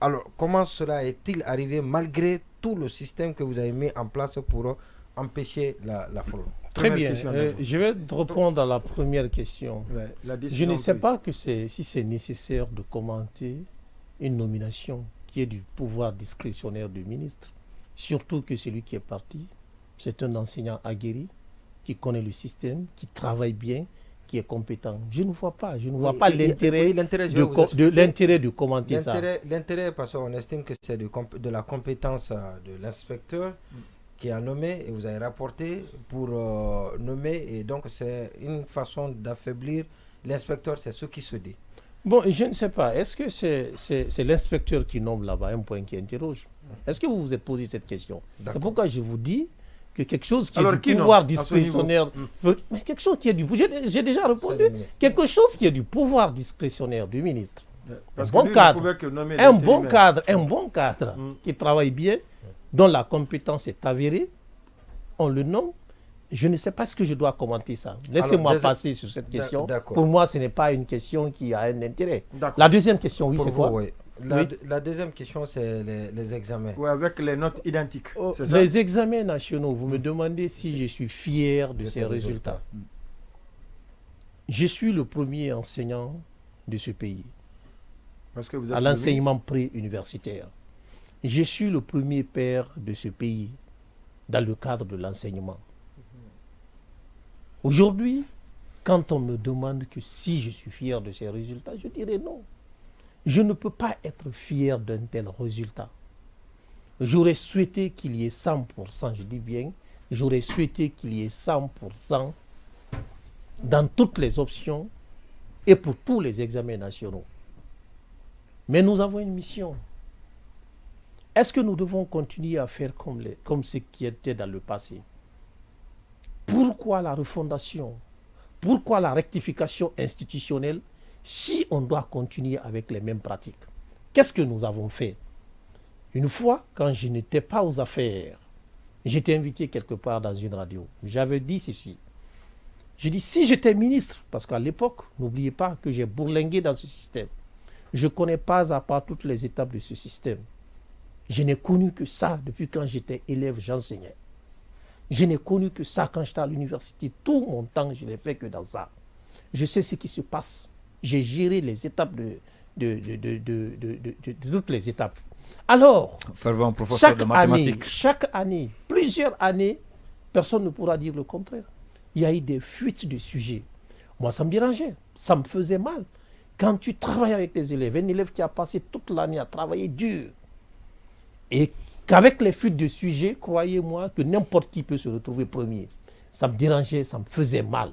Alors, comment cela est-il arrivé malgré tout le système que vous avez mis en place pour empêcher la fraude? Très bien. Je vais répondre à la première question. Ouais, je ne sais pas si c'est nécessaire de commenter une nomination qui est du pouvoir discrétionnaire du ministre. Surtout que celui qui est parti, c'est un enseignant aguerri qui connaît le système, qui travaille bien, qui est compétent. Je ne vois pas l'intérêt de commenter ça. L'intérêt, parce qu'on estime que c'est de la compétence de l'inspecteur qui a nommé et vous avez rapporté pour nommer. Et donc, c'est une façon d'affaiblir l'inspecteur, c'est ce qui se dit. Bon, je ne sais pas. Est-ce que c'est l'inspecteur qui nomme là-bas, un point qui interroge? Est-ce que vous vous êtes posé cette question? C'est pourquoi je vous dis que quelque chose qui est du pouvoir discrétionnaire, mais quelque chose qui est du j'ai déjà répondu, quelque chose qui est du pouvoir discrétionnaire du ministre. Un bon cadre qui travaille bien, dont la compétence est avérée, on le nomme. Je ne sais pas ce que je dois commenter ça. Laissez-moi passer sur cette question. Pour moi, ce n'est pas une question qui a un intérêt. La deuxième question, oui, c'est quoi? La deuxième question, c'est les examens. Oui, avec les notes identiques. Les examens nationaux, vous me demandez si je suis fier de ces résultats. Je suis le premier enseignant de ce pays à l'enseignement pré-universitaire. Je suis le premier père de ce pays dans le cadre de l'enseignement. Aujourd'hui, quand on me demande que si je suis fier de ces résultats, je dirais non. Je ne peux pas être fier d'un tel résultat. J'aurais souhaité qu'il y ait 100%, je dis bien, j'aurais souhaité qu'il y ait 100% dans toutes les options et pour tous les examens nationaux. Mais nous avons une mission. Est-ce que nous devons continuer à faire comme ce qui était dans le passé? Pourquoi la refondation? Pourquoi la rectification institutionnelle si on doit continuer avec les mêmes pratiques? Qu'est-ce que nous avons fait? Une fois, quand je n'étais pas aux affaires, j'étais invité quelque part dans une radio. J'avais dit ceci. Je dis, si j'étais ministre, parce qu'à l'époque, n'oubliez pas que j'ai bourlingué dans ce système. Je ne connais pas à part toutes les étapes de ce système. Je n'ai connu que ça depuis quand j'étais élève, j'enseignais. Je n'ai connu que ça quand j'étais à l'université. Tout mon temps, je n'ai fait que dans ça. Je sais ce qui se passe. J'ai géré les étapes de toutes les étapes. Alors, Fervent professeur de mathématiques. chaque année, plusieurs années, personne ne pourra dire le contraire. Il y a eu des fuites de sujets. Moi, ça me dérangeait, ça me faisait mal. Quand tu travailles avec les élèves, un élève qui a passé toute l'année à travailler dur, et qu'avec les fuites de sujets, croyez-moi que n'importe qui peut se retrouver premier. Ça me dérangeait, ça me faisait mal.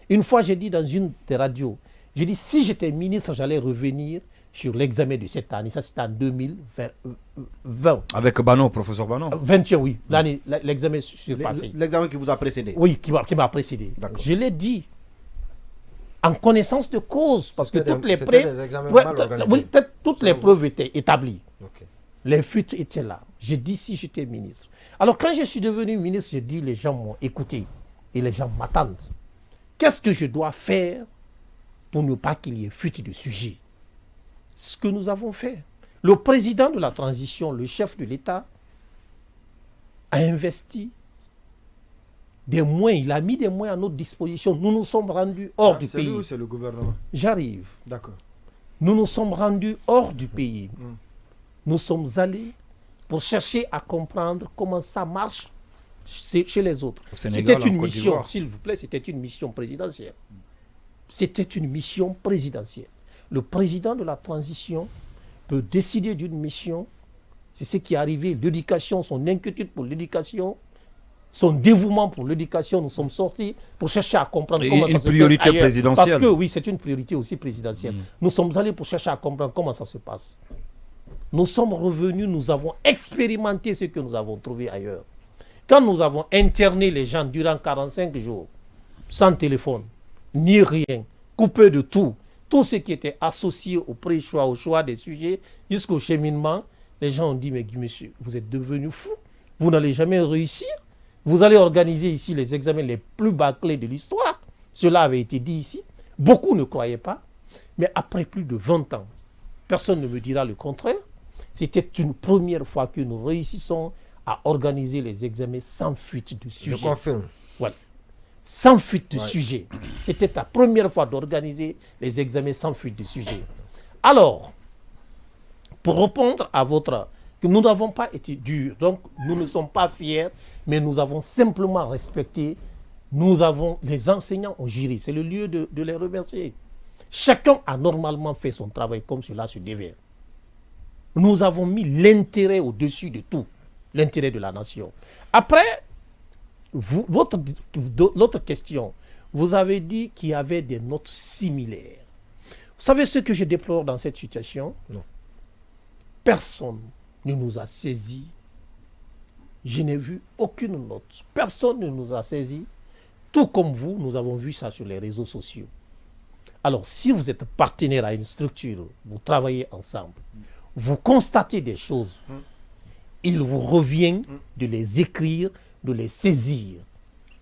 Une fois, j'ai dit dans une des radios, j'ai dit si j'étais ministre, j'allais revenir sur l'examen de cette année. Ça, c'était en 2020. Avec Bano, professeur Bano. 21, oui. L'année, l'examen surpassé. L'examen qui vous a précédé. Oui, qui m'a précédé. Je l'ai dit en connaissance de cause, parce que toutes les preuves étaient établies. Ok. Les fuites étaient là. J'ai dit si j'étais ministre. Alors quand je suis devenu ministre, j'ai dit les gens m'ont écouté et les gens m'attendent. Qu'est-ce que je dois faire pour ne pas qu'il y ait fuite de sujet? Ce que nous avons fait. Le président de la transition, le chef de l'État, a investi des moyens, il a mis des moyens à notre disposition. Nous nous sommes rendus hors du pays. C'est lui ou c'est le gouvernement? J'arrive. D'accord. Nous nous sommes rendus hors du pays. Nous sommes allés pour chercher à comprendre comment ça marche chez les autres. C'était une mission, s'il vous plaît, c'était une mission présidentielle. C'était une mission présidentielle. Le président de la transition peut décider d'une mission. C'est ce qui est arrivé. L'éducation, son inquiétude pour l'éducation, son dévouement pour l'éducation, nous sommes sortis pour chercher à comprendre comment ça se passe ailleurs. Une priorité présidentielle. Parce que oui, c'est une priorité aussi présidentielle. Nous sommes allés pour chercher à comprendre comment ça se passe. Nous sommes revenus, nous avons expérimenté ce que nous avons trouvé ailleurs. Quand nous avons interné les gens durant 45 jours, sans téléphone, ni rien, coupé de tout ce qui était associé au pré-choix, au choix des sujets, jusqu'au cheminement, les gens ont dit, mais monsieur, vous êtes devenu fou, vous n'allez jamais réussir, vous allez organiser ici les examens les plus bâclés de l'histoire. Cela avait été dit ici. Beaucoup ne croyaient pas, mais après plus de 20 ans, personne ne me dira le contraire. C'était une première fois que nous réussissons à organiser les examens sans fuite de sujet. Je confirme. Voilà. Sans fuite de sujet. C'était la première fois d'organiser les examens sans fuite de sujet. Alors, pour répondre à votre... que nous n'avons pas été durs, donc nous ne sommes pas fiers, mais nous avons simplement respecté. Les enseignants ont géré. C'est le lieu de les remercier. Chacun a normalement fait son travail comme cela se devait. Nous avons mis l'intérêt au-dessus de tout, l'intérêt de la nation. Après, l'autre question, vous avez dit qu'il y avait des notes similaires. Vous savez ce que je déplore dans cette situation? Non. Personne ne nous a saisis. Je n'ai vu aucune note. Personne ne nous a saisis. Tout comme vous, nous avons vu ça sur les réseaux sociaux. Alors, si vous êtes partenaire à une structure, vous travaillez ensemble, vous constatez des choses, il vous revient de les écrire, de les saisir.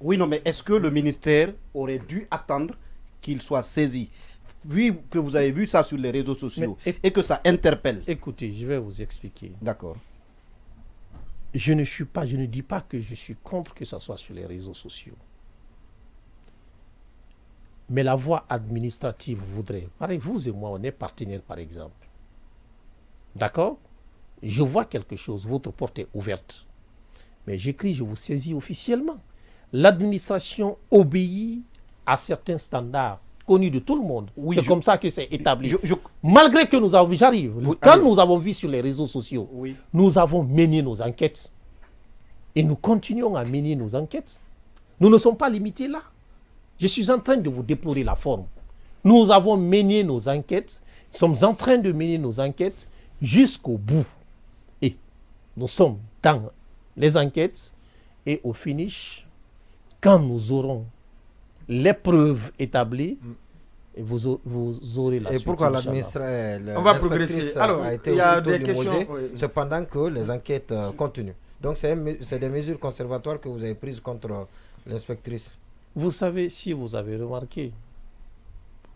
Oui, non, mais est-ce que le ministère aurait dû attendre qu'il soit saisi, vu que vous avez vu ça sur les réseaux sociaux et que ça interpelle? Écoutez, je vais vous expliquer. D'accord. Je ne dis pas que je suis contre que ça soit sur les réseaux sociaux. Mais la voie administrative voudrait, pareil, vous et moi, on est partenaires par exemple. D'accord? Je vois quelque chose, votre porte est ouverte. Mais j'écris, je vous saisis officiellement. L'administration obéit à certains standards connus de tout le monde. Oui, c'est comme ça que c'est établi. Malgré que nous avons, nous avons vu sur les réseaux sociaux, nous avons mené nos enquêtes. Et nous continuons à mener nos enquêtes. Nous ne sommes pas limités là. Je suis en train de vous déplorer la forme. Nous avons mené nos enquêtes, nous sommes en train de mener nos enquêtes jusqu'au bout. Et nous sommes dans les enquêtes et au finish, quand nous aurons les preuves établies, vous aurez la suite. Et pourquoi l'administration on va progresser. Alors, il y a des questions. Cependant que les enquêtes continuent. Donc, c'est des mesures conservatoires que vous avez prises contre l'inspectrice. Vous savez, si vous avez remarqué,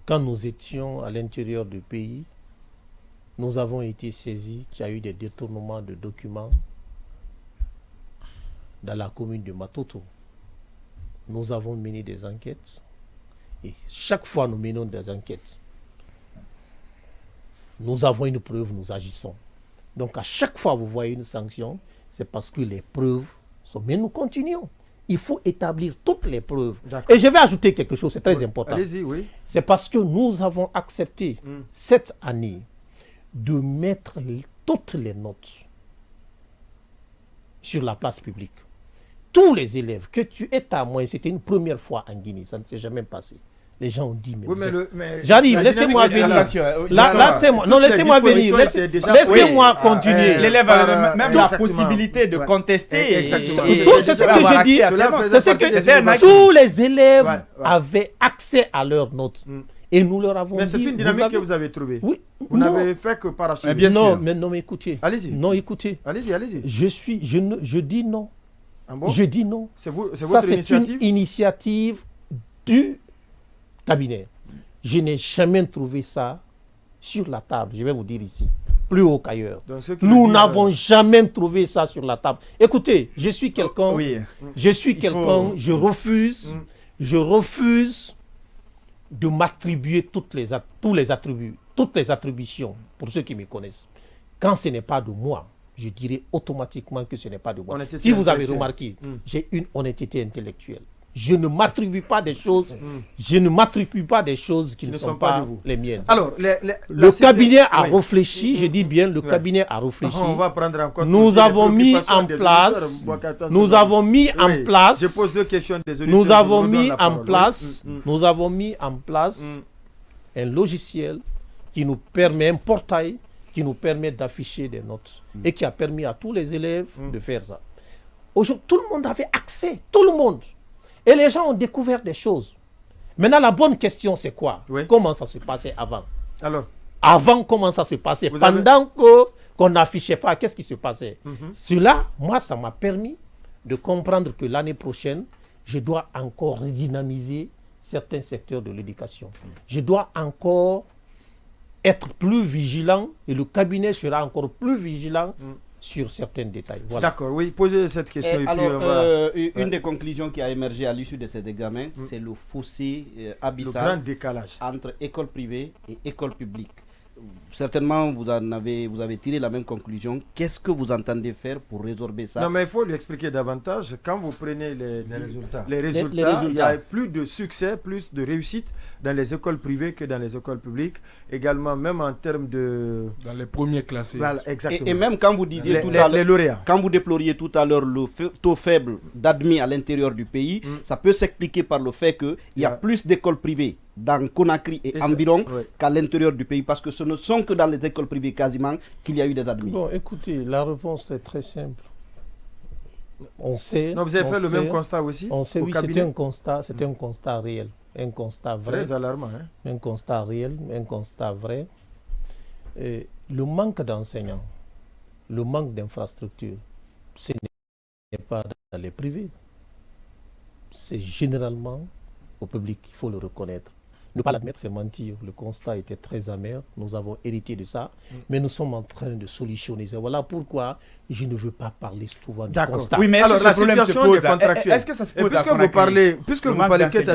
quand nous étions à l'intérieur du pays, nous avons été saisis qu'il y a eu des détournements de documents dans la commune de Matoto. Nous avons mené des enquêtes Et chaque fois, nous menons des enquêtes. Nous avons une preuve, nous agissons. Donc, à chaque fois que vous voyez une sanction, c'est parce que les preuves sont... Mais nous continuons. Il faut établir toutes les preuves. Et je vais ajouter quelque chose, c'est très important. Allez-y, oui. C'est parce que nous avons accepté cette année de mettre toutes les notes sur la place publique. Tous les élèves, que tu es témoin, c'était une première fois en Guinée, ça ne s'est jamais passé. Les gens ont dit, mais, j'arrive, laissez-moi venir. Laissez-moi venir. Laissez-moi continuer. L'élève a même la possibilité de contester. C'est ce que je dis. C'est ce que tous les élèves avaient accès à leurs notes. Et nous leur avons dit... Mais c'est une dynamique que vous avez trouvée. Oui. Vous n'avez fait que parachever. Non, mais écoutez. Allez-y. Non, écoutez. Allez-y. Je dis non. Ah bon? Je dis non. C'est votre initiative? C'est une initiative du cabinet. Je n'ai jamais trouvé ça sur la table. Je vais vous dire ici. Plus haut qu'ailleurs. Nous n'avons jamais trouvé ça sur la table. Écoutez, je suis quelqu'un... Je refuse de m'attribuer tous les attributs, toutes les attributions, pour ceux qui me connaissent. Quand ce n'est pas de moi, je dirais automatiquement que ce n'est pas de moi. Si vous avez remarqué, j'ai une honnêteté intellectuelle. Je ne m'attribue pas des choses, qui ne sont pas les miennes. Alors, le cabinet a réfléchi, je dis bien, le cabinet a réfléchi. On va prendre en compte. Nous avons mis en place, je pose deux questions des auditeurs. Nous avons mis en place un logiciel qui nous permet, un portail qui nous permet d'afficher des notes et qui a permis à tous les élèves de faire ça. Aujourd'hui, tout le monde avait accès, tout le monde. Et les gens ont découvert des choses. Maintenant, la bonne question, c'est quoi? Comment ça se passait avant? Alors, avant, comment ça se passait? Pendant qu'on n'affichait pas, qu'est-ce qui se passait? Cela, moi, ça m'a permis de comprendre que l'année prochaine, je dois encore redynamiser certains secteurs de l'éducation. Je dois encore être plus vigilant et le cabinet sera encore plus vigilant sur certains détails. Voilà. D'accord, oui, posez cette question. Une des conclusions qui a émergé à l'issue de ces examens, c'est le fossé abyssal, le grand décalage entre école privée et école publique. Certainement, vous avez tiré la même conclusion. Qu'est-ce que vous entendez faire pour résorber ça? Non, mais il faut lui expliquer davantage. Quand vous prenez les résultats, il y a plus de succès, plus de réussite dans les écoles privées que dans les écoles publiques. Également, même en termes de... Dans les premiers classés. Voilà, exactement. Et même quand vous disiez tout à l'heure... Les lauréats. Quand vous déploriez tout à l'heure le taux faible d'admis à l'intérieur du pays, ça peut s'expliquer par le fait qu'il y a plus d'écoles privées dans Conakry et environ qu'à l'intérieur du pays, parce que ce ne sont que dans les écoles privées quasiment qu'il y a eu des admis. Bon, écoutez, la réponse est très simple. On sait... Non, vous avez fait le même constat aussi? On sait, oui, c'est un constat réel. Un constat vrai. Très alarmant. Un constat réel, un constat vrai. Et le manque d'enseignants, le manque d'infrastructures, ce n'est pas dans les privés. C'est généralement au public, il faut le reconnaître. Ne pas l'admettre, c'est mentir. Le constat était très amer. Nous avons hérité de ça. Mais nous sommes en train de solutionner ça. Voilà pourquoi je ne veux pas parler souvent du constat. Oui, mais alors la situation des contractuels. Est-ce que ça se pose? Puisque vous parlez,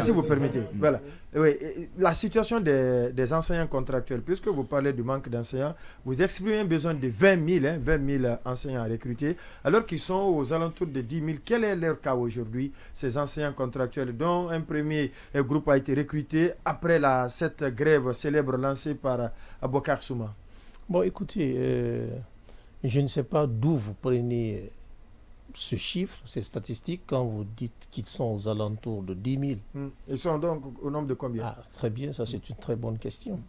si vous permettez. Voilà. Oui, la situation des enseignants contractuels. Puisque vous parlez du manque d'enseignants, vous exprimez un besoin de 20 000 enseignants à recruter, alors qu'ils sont aux alentours de 10 000. Quel est leur cas aujourd'hui, ces enseignants contractuels, dont un premier groupe a été recruté après cette grève célèbre lancée par Aboubakar Souma? Bon, écoutez, je ne sais pas d'où vous prenez ce chiffre, ces statistiques, quand vous dites qu'ils sont aux alentours de 10 000. Ils sont donc au nombre de combien? Ah, très bien, ça c'est une très bonne question.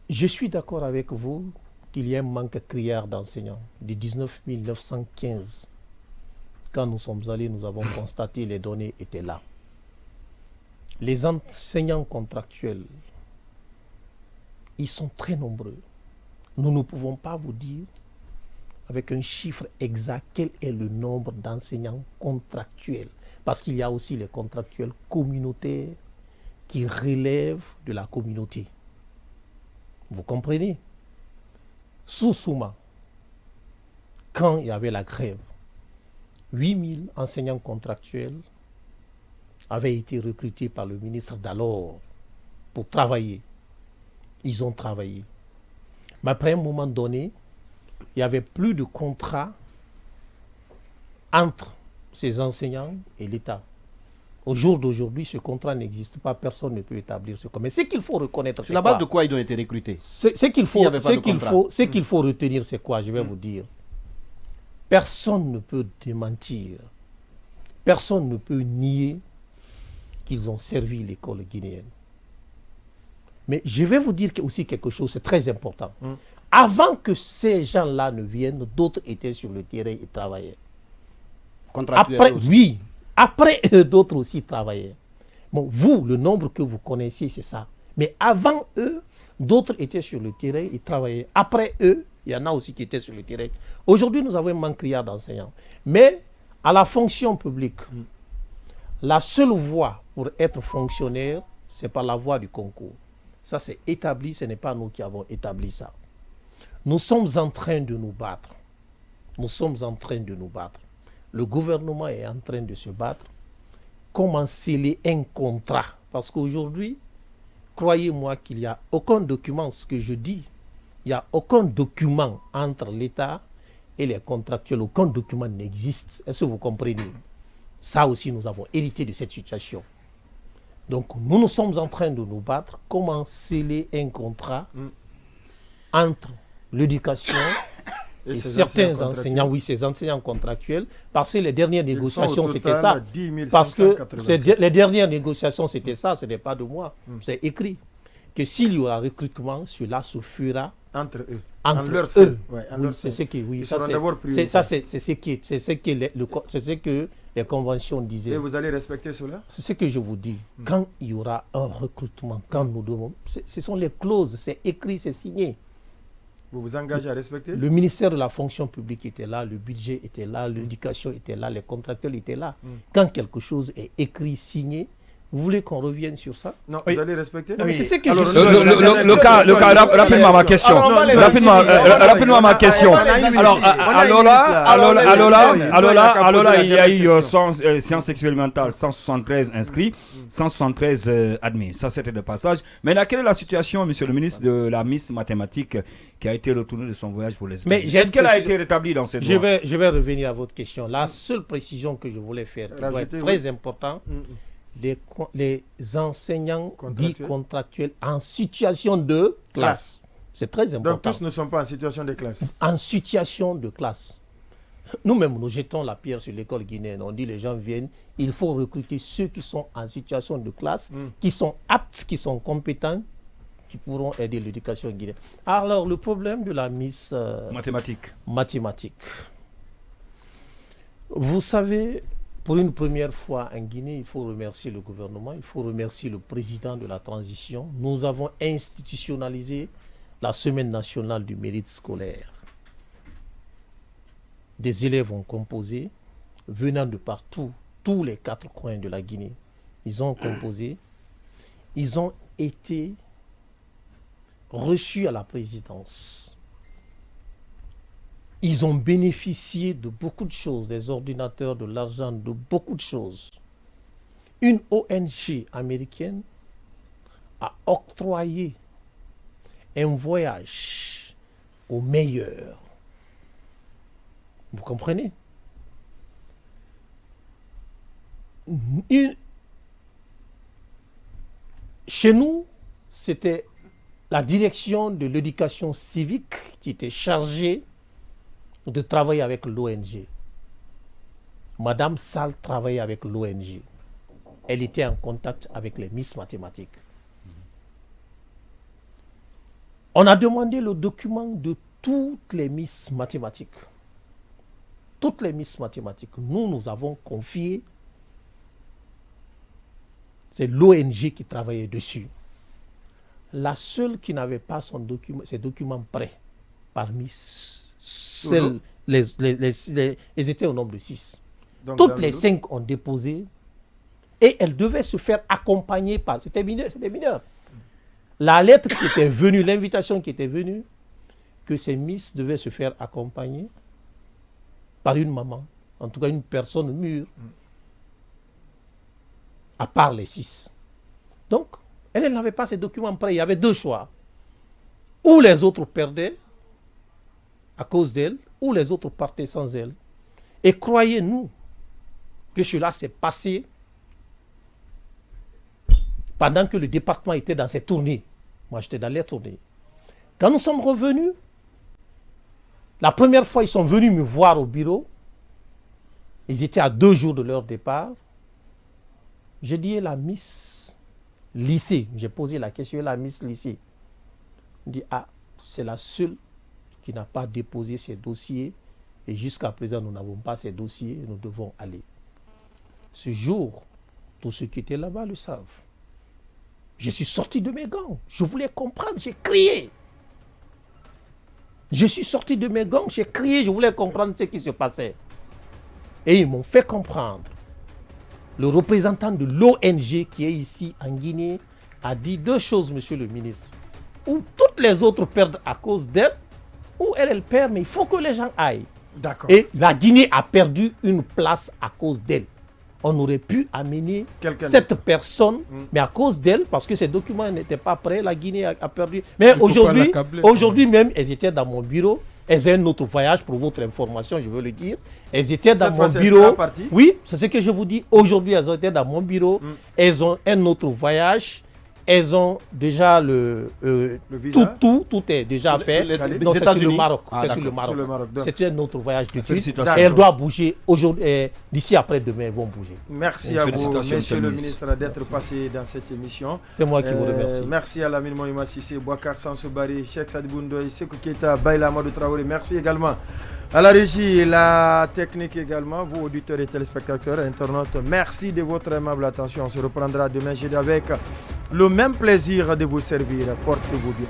Je suis d'accord avec vous qu'il y a un manque criard d'enseignants. De 19 915, quand nous sommes allés, nous avons constaté les données étaient là. Les enseignants contractuels, ils sont très nombreux. Nous ne pouvons pas vous dire avec un chiffre exact quel est le nombre d'enseignants contractuels. Parce qu'il y a aussi les contractuels communautaires qui relèvent de la communauté. Vous comprenez? Sous Souma, quand il y avait la grève, 8 000 enseignants contractuels avaient été recrutés par le ministre d'alors pour travailler. Ils ont travaillé. Mais après un moment donné, il n'y avait plus de contrat entre ces enseignants et l'État. Au jour d'aujourd'hui, ce contrat n'existe pas, personne ne peut établir ce contrat. Mais ce qu'il faut reconnaître, Sur la base de quoi ils ont été recrutés? Ce qu'il faut retenir, c'est quoi? Je vais vous dire. Personne ne peut démentir, personne ne peut nier qu'ils ont servi l'école guinéenne. Mais je vais vous dire aussi quelque chose, c'est très important. Avant que ces gens-là ne viennent, d'autres étaient sur le terrain et travaillaient. Après, oui, après eux, d'autres aussi travaillaient. Bon, vous, le nombre que vous connaissez, c'est ça. Mais avant eux, d'autres étaient sur le terrain et travaillaient. Après eux, il y en a aussi qui étaient sur le terrain. Aujourd'hui, nous avons un manque criard d'enseignants. Mais à la fonction publique, la seule voie pour être fonctionnaire, c'est par la voie du concours. Ça, c'est établi, ce n'est pas nous qui avons établi ça. Nous sommes en train de nous battre. Nous sommes en train de nous battre. Le gouvernement est en train de se battre. Comment sceller un contrat? Parce qu'aujourd'hui, croyez-moi qu'il n'y a aucun document, ce que je dis, il n'y a aucun document entre l'État et les contractuels. Aucun document n'existe. Est-ce que vous comprenez? Ça aussi, nous avons hérité de cette situation. Donc, nous sommes en train de nous battre. Comment sceller un contrat entre l'éducation et certains enseignants, oui, ces enseignants contractuels, parce que les dernières négociations, c'était ça. Parce que les dernières négociations, c'était ça, ce n'est pas de moi. C'est écrit que s'il y aura recrutement, cela se fera entre eux. Entre leur eux. Ouais, oui, c'est ce qui, oui, c'est ce que les conventions disaient. Et vous allez respecter cela? C'est ce que je vous dis. Quand il y aura un recrutement, quand nous devons, ce sont les clauses, c'est écrit, c'est signé. Vous vous engagez à respecter? Le ministère de la fonction publique était là, le budget était là, l'éducation était là, les contractuels étaient là. Quand quelque chose est écrit, signé, vous voulez qu'on revienne sur ça? Non, vous allez respecter? Oui. C'est ce que le cas, rapidement ma question. Rapidement ma question. Alors, Alola, il y a eu sciences expérimentales, 173 inscrits, 173 admis. Ça, c'était de passage. Mais là, quelle est la situation, monsieur le ministre, de la Miss Mathématiques qui a été retournée de son voyage pour les États-Unis? Est-ce qu'elle a été rétablie dans cette voie? Je vais revenir à votre question. La seule précision que je voulais faire, qui doit être très important, les enseignants dits contractuels en situation de classe. C'est très important. Donc tous ne sont pas en situation de classe. En situation de classe. Nous-mêmes, nous jetons la pierre sur l'école guinéenne. On dit les gens viennent, il faut recruter ceux qui sont en situation de classe, qui sont aptes, qui sont compétents, qui pourront aider l'éducation guinéenne. Alors, le problème de la Miss mathématiques. Vous savez, pour une première fois en Guinée, il faut remercier le gouvernement, il faut remercier le président de la transition. Nous avons institutionnalisé la Semaine nationale du mérite scolaire. Des élèves ont composé, venant de partout, tous les 4 coins de la Guinée. Ils ont composé, ils ont été reçus à la présidence. Ils ont bénéficié de beaucoup de choses, des ordinateurs, de l'argent, de beaucoup de choses. Une ONG américaine a octroyé un voyage au meilleur. Vous comprenez? Chez nous, c'était la direction de l'éducation civique qui était chargée de travailler avec l'ONG. Madame Sall travaillait avec l'ONG. Elle était en contact avec les Miss Mathématiques. On a demandé le document de toutes les Miss Mathématiques. Toutes les Miss Mathématiques. Nous avons confié. C'est l'ONG qui travaillait dessus. La seule qui n'avait pas ses documents prêts parmi celles, ils étaient au nombre de 6. Donc, toutes les 5 ont déposé et elles devaient se faire accompagner par... C'était mineur. La lettre qui était venue, l'invitation qui était venue, que ces Miss devaient se faire accompagner par une maman, en tout cas une personne mûre. à part les 6. Donc, elle n'avait pas ces documents prêts. Il y avait 2 choix. Ou les autres perdaient à cause d'elle, ou les autres partaient sans elle. Et croyez-nous que cela s'est passé pendant que le département était dans ses tournées. Moi, j'étais dans les tournées. Quand nous sommes revenus, la première fois, ils sont venus me voir au bureau. Ils étaient à 2 jours de leur départ. J'ai dit, la Miss Lycée. J'ai posé la question, la Miss Lycée. Il dit, ah, c'est la seule qui n'a pas déposé ses dossiers. Et jusqu'à présent, nous n'avons pas ces dossiers. Nous devons aller. Ce jour, tous ceux qui étaient là-bas le savent. Je suis sorti de mes gants. Je voulais comprendre, j'ai crié. Je suis sorti de mes gants, j'ai crié, je voulais comprendre ce qui se passait. Et ils m'ont fait comprendre. Le représentant de l'ONG qui est ici en Guinée a dit 2 choses, monsieur le ministre. Ou toutes les autres perdent à cause d'elle, ou elle perd, mais il faut que les gens aillent. D'accord. Et la Guinée a perdu une place à cause d'elle. On aurait pu amener cette personne, mais à cause d'elle, parce que ces documents n'étaient pas prêts, la Guinée a perdu. Mais aujourd'hui même, elles étaient dans mon bureau. Elles ont un autre voyage, pour votre information, je veux le dire. Elles étaient dans mon bureau. Oui, c'est ce que je vous dis. Aujourd'hui, elles ont été dans mon bureau. Elles ont un autre voyage. Elles ont déjà le visa. Tout est déjà fait. Non, c'est sur le Maroc. C'est sur le Maroc. C'est un autre voyage de suite. Et elle doit bouger aujourd'hui. D'ici après-demain, elles vont bouger. Merci à vous, monsieur le ministre, d'être passé dans cette émission. C'est moi qui vous remercie. Merci à Lamine Moïma Sissé, Bouakar Sansou-Bari, Cheikh Sadibou Ndoye, Sekou Keita, Baïla Amadou Traoré. Merci également à la régie et la technique également, vous auditeurs et téléspectateurs, internautes. Merci de votre aimable attention. On se reprendra demain jeudi avec le même plaisir de vous servir. Portez-vous bien.